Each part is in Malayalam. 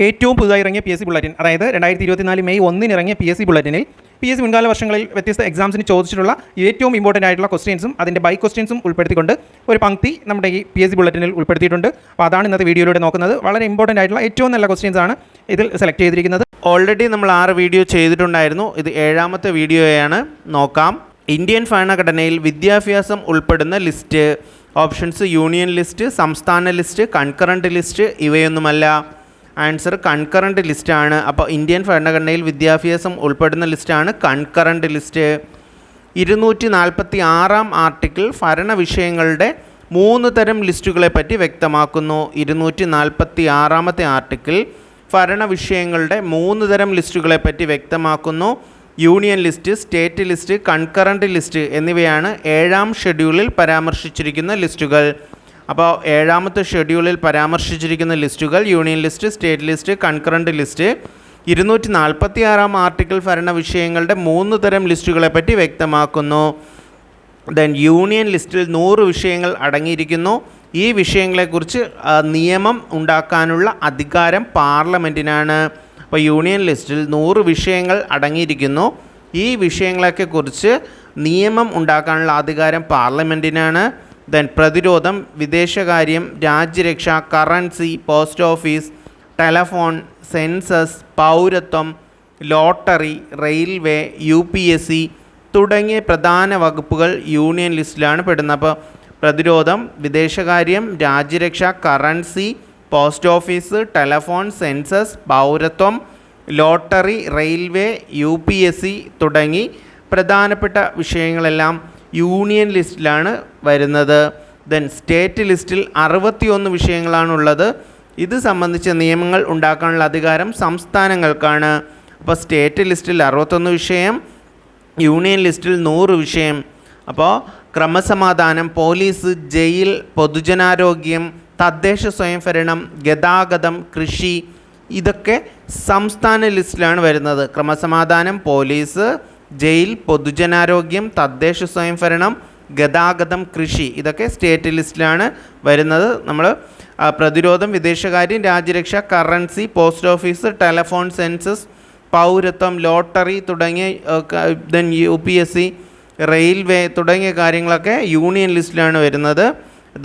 ഏറ്റവും പുതുതായി ഇറങ്ങിയ PSC ബുള്ളറ്റിൻ, അതായത് 2024 മെയ് 1 ഇറങ്ങിയ PSC ബുള്ളറ്റിനിൽ PSC മുൻകാല വർഷങ്ങളിൽ വ്യത്യസ്ത എക്സാംസിന് ചോദിച്ചിട്ടുള്ള ഏറ്റവും ഇമ്പോർട്ടൻ്റ് ആയിട്ടുള്ള ക്വസ്റ്റ്യൻസും അതിൻ്റെ ബൈ ക്വസ്റ്റ്യൻസും ഉൾപ്പെടുത്തിക്കൊണ്ട് ഒരു പങ്ക്തി നമ്മുടെ ഈ PSC ബുള്ളറ്റിനിൽ ഉൾപ്പെടുത്തിയിട്ടുണ്ട്. അപ്പോൾ അതാണ് ഇന്നത്തെ വീഡിയോയിലൂടെ നോക്കുന്നത്. വളരെ ഇമ്പോർട്ടൻ്റ് ആയിട്ടുള്ള ഏറ്റവും നല്ല ക്വസ്റ്റ്യൻസ് ആണ് ഇതിൽ സെലക്ട് ചെയ്തിരിക്കുന്നത്. ഓൾറെഡി നമ്മൾ 6 വീഡിയോ ചെയ്തിട്ടുണ്ടായിരുന്നു. ഇത് 7ാമത്തെ വീഡിയോയാണ്. നോക്കാം. ഇന്ത്യൻ ഭരണഘടനയിൽ വിദ്യാഭ്യാസം ഉൾപ്പെടുന്ന ലിസ്റ്റ്. ഓപ്ഷൻസ്: യൂണിയൻ ലിസ്റ്റ്, സംസ്ഥാന ലിസ്റ്റ്, കൺകറൻറ്റ് ലിസ്റ്റ്. ഇവയൊന്നുമല്ല. ആൻസർ കൺകറൻറ്റ് ലിസ്റ്റാണ്. അപ്പോൾ ഇന്ത്യൻ ഭരണഘടനയിൽ വിദ്യാഭ്യാസം ഉൾപ്പെടുന്ന ലിസ്റ്റാണ് കൺകറൻറ്റ് ലിസ്റ്റ്. 246 ആർട്ടിക്കിൾ ഭരണ വിഷയങ്ങളുടെ 3 തരം ലിസ്റ്റുകളെ പറ്റി വ്യക്തമാക്കുന്നു. 246 ആർട്ടിക്കിൾ ഭരണ വിഷയങ്ങളുടെ 3 തരം ലിസ്റ്റുകളെ പറ്റി വ്യക്തമാക്കുന്നു. Union list, state list, concurrent list എന്നിവയാണ് 7ാം ഷെഡ്യൂളിൽ പരാമർശിച്ചിരിക്കുന്ന ലിസ്റ്റുകൾ. അപ്പോൾ 7ാമത്തെ ഷെഡ്യൂളിൽ പരാമർശിച്ചിരിക്കുന്ന ലിസ്റ്റുകൾ union list, state list, concurrent list. 246 article ഭരണ വിഷയങ്ങളുടെ 3 തരം ലിസ്റ്റുകളെ പറ്റി വ്യക്തമാക്കുന്നു. ദെൻ യൂണിയൻ ലിസ്റ്റിൽ 100 വിഷയങ്ങൾ അടങ്ങിയിരിക്കുന്നു. ഈ വിഷയങ്ങളെക്കുറിച്ച് നിയമം ഉണ്ടാക്കാനുള്ള അധികാരം പാർലമെൻറ്റിനാണ്. അപ്പോൾ യൂണിയൻ ലിസ്റ്റിൽ 100 വിഷയങ്ങൾ അടങ്ങിയിരിക്കുന്നു. ഈ വിഷയങ്ങളൊക്കെ കുറിച്ച് നിയമം ഉണ്ടാക്കാനുള്ള അധികാരം പാർലമെൻറ്റിനാണ്. ദെൻ പ്രതിരോധം, വിദേശകാര്യം, രാജ്യരക്ഷ, currency, post office, telephone, census, പൗരത്വം, ലോട്ടറി, റെയിൽവേ, UPSC തുടങ്ങിയ പ്രധാന വകുപ്പുകൾ യൂണിയൻ ലിസ്റ്റിലാണ് പെടുന്നത്. അപ്പോൾ പ്രതിരോധം, വിദേശകാര്യം, രാജ്യരക്ഷ, currency, post office, telephone, census, പൗരത്വം, ലോട്ടറി, റെയിൽവേ, UPSC തുടങ്ങി പ്രധാനപ്പെട്ട വിഷയങ്ങളെല്ലാം യൂണിയൻ ലിസ്റ്റിലാണ് വരുന്നത്. ദെൻ സ്റ്റേറ്റ് ലിസ്റ്റിൽ 61 വിഷയങ്ങളാണുള്ളത്. ഇത് സംബന്ധിച്ച നിയമങ്ങൾ ഉണ്ടാക്കാനുള്ള അധികാരം സംസ്ഥാനങ്ങൾക്കാണ്. അപ്പോൾ സ്റ്റേറ്റ് ലിസ്റ്റിൽ 61 വിഷയം, യൂണിയൻ ലിസ്റ്റിൽ 100 വിഷയം. അപ്പോൾ ക്രമസമാധാനം, പോലീസ്, ജയിൽ, പൊതുജനാരോഗ്യം, തദ്ദേശ സ്വയംഭരണം, ഗതാഗതം, കൃഷി ഇതൊക്കെ സംസ്ഥാന ലിസ്റ്റിലാണ് വരുന്നത്. ക്രമസമാധാനം, പോലീസ്, ജയിൽ, പൊതുജനാരോഗ്യം, തദ്ദേശ സ്വയംഭരണം, ഗതാഗതം, കൃഷി ഇതൊക്കെ സ്റ്റേറ്റ് ലിസ്റ്റിലാണ് വരുന്നത്. നമ്മൾ പ്രതിരോധം, വിദേശകാര്യം, രാജ്യരക്ഷ, currency, post office, telephone, census, പൗരത്വം, ലോട്ടറി തുടങ്ങിയ ദെൻ UPSC, റെയിൽവേ തുടങ്ങിയ കാര്യങ്ങളൊക്കെ യൂണിയൻ ലിസ്റ്റിലാണ് വരുന്നത്.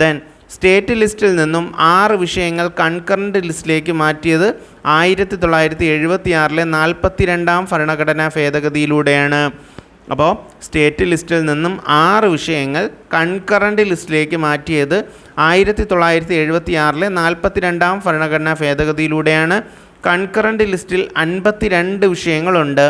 ദെൻ സ്റ്റേറ്റ് ലിസ്റ്റിൽ നിന്നും 6 വിഷയങ്ങൾ കൺകറൻറ്റ് ലിസ്റ്റിലേക്ക് മാറ്റിയത് 1976 42ാം ഭരണഘടനാ ഭേദഗതിയിലൂടെയാണ്. അപ്പോൾ സ്റ്റേറ്റ് ലിസ്റ്റിൽ നിന്നും 6 വിഷയങ്ങൾ കൺകറൻറ്റ് ലിസ്റ്റിലേക്ക് മാറ്റിയത് 1976 42ാം ഭരണഘടനാ ഭേദഗതിയിലൂടെയാണ്. കൺകറൻറ്റ് ലിസ്റ്റിൽ 52 വിഷയങ്ങളുണ്ട്.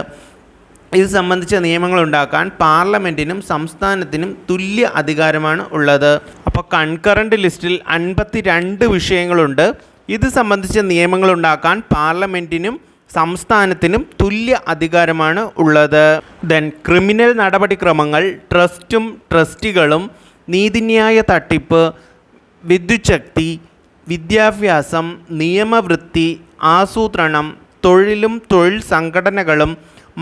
ഇത് സംബന്ധിച്ച നിയമങ്ങൾ ഉണ്ടാക്കാൻ പാർലമെൻറ്റിനും സംസ്ഥാനത്തിനും തുല്യ അധികാരമാണ് ഉള്ളത്. അപ്പോൾ കൺകറൻറ്റ് ലിസ്റ്റിൽ 52 വിഷയങ്ങളുണ്ട്. ഇത് സംബന്ധിച്ച നിയമങ്ങൾ ഉണ്ടാക്കാൻ പാർലമെൻറ്റിനും സംസ്ഥാനത്തിനും തുല്യ അധികാരമാണ് ഉള്ളത്. ദെൻ ക്രിമിനൽ നടപടിക്രമങ്ങൾ, ട്രസ്റ്റും ട്രസ്റ്റികളും, നീതിന്യായ തട്ടിപ്പ്, വിദ്യുച്ഛക്തി, വിദ്യാഭ്യാസം, നിയമവൃത്തി, ആസൂത്രണം, തൊഴിലും തൊഴിൽ സംഘടനകളും,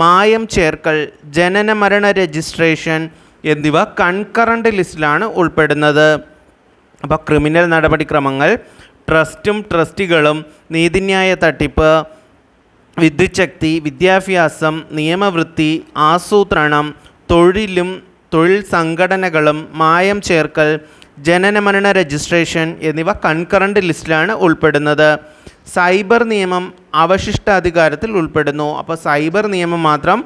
മായം ചേർക്കൽ, ജനന മരണ രജിസ്ട്രേഷൻ എന്നിവ കൺകറൻറ്റ് ലിസ്റ്റിലാണ് ഉൾപ്പെടുന്നത്. അപ്പോൾ ക്രിമിനൽ നടപടിക്രമങ്ങൾ, ട്രസ്റ്റും ട്രസ്റ്റികളും, നീതിന്യായ തട്ടിപ്പ്, വിദ്യുച്ഛക്തി, വിദ്യാഭ്യാസം, നിയമവൃത്തി, ആസൂത്രണം, തൊഴിലും തൊഴിൽ സംഘടനകളും, മായം ചേർക്കൽ, ജനനമരണ രജിസ്ട്രേഷൻ എന്നിവ കൺകറൻറ്റ് ലിസ്റ്റിലാണ് ഉൾപ്പെടുന്നത്. സൈബർ നിയമം അവശിഷ്ടാധികാരത്തിൽ ഉൾപ്പെടുന്നു. അപ്പോൾ സൈബർ നിയമം മാത്രം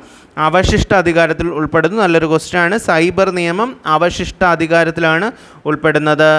അവശിഷ്ടാധികാരത്തിൽ ഉൾപ്പെടുന്നു. നല്ലൊരു ക്വസ്റ്റ്യനാണ്. സൈബർ നിയമം അവശിഷ്ടാധികാരത്തിലാണ് ഉൾപ്പെടുന്നത്.